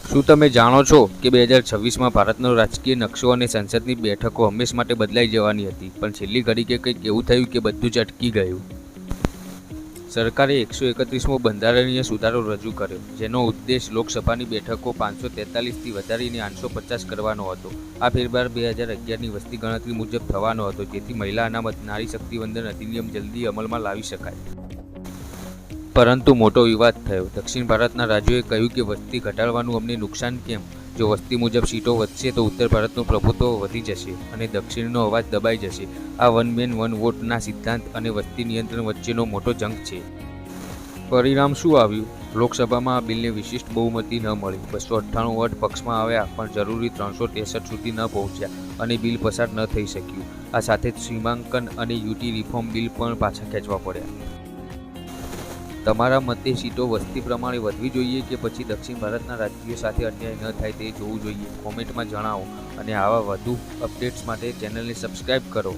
શું તમે જાણો છો કે 2026માં ભારતનો રાજકીય નકશો અને સંસદની બેઠકો હંમેશ માટે બદલાઈ જવાની હતી, પણ છેલ્લી ઘડીએ કંઈક એવું થયું કે બધું જ અટકી ગયું. સરકારે 131મો બંધારણીય સુધારો રજૂ કર્યો, જેનો ઉદ્દેશ લોકસભાની બેઠકો 543થી વધારીને 850 કરવાનો હતો. આ ફેરફાર 2011ની વસ્તી ગણતરી મુજબ થવાનો હતો, જેથી મહિલા અનામત નારી શક્તિવંદન અધિનિયમ જલ્દી અમલમાં લાવી શકાય. પરંતુ મોટો વિવાદ થયો. દક્ષિણ ભારતના રાજ્યોએ કહ્યું કે વસ્તી ઘટાડવાનું અમને નુકસાન કેમ? જો વસ્તી મુજબ સીટો વધશે તો ઉત્તર ભારતનું પ્રભુત્વ વધી જશે અને દક્ષિણનો અવાજ દબાઈ જશે. આ વન મેન વન વોટના સિદ્ધાંત અને વસ્તી નિયંત્રણ વચ્ચેનો મોટો જંગ છે. પરિણામ શું આવ્યું? લોકસભામાં આ બિલને વિશિષ્ટ બહુમતી ન મળી. 298 વોટ પક્ષમાં આવ્યા, પણ જરૂરી 363 સુધી ન પહોંચ્યા અને બિલ પસાર ન થઈ શક્યું. આ સાથે જ સીમાંકન અને યુટી રિફોર્મ બિલ પણ પાછા ખેંચવા પડ્યા. તમારા મતે સીટો વસ્તી પ્રમાણે વધવી જોઈએ કે પછી દક્ષિણ ભારતના રાજ્યો સાથે અન્યાય ન થાય તે જોવું જોઈએ? કોમેન્ટમાં જણાવો અને આવા વધુ અપડેટ્સ માટે ચેનલને સબસ્ક્રાઇબ કરો.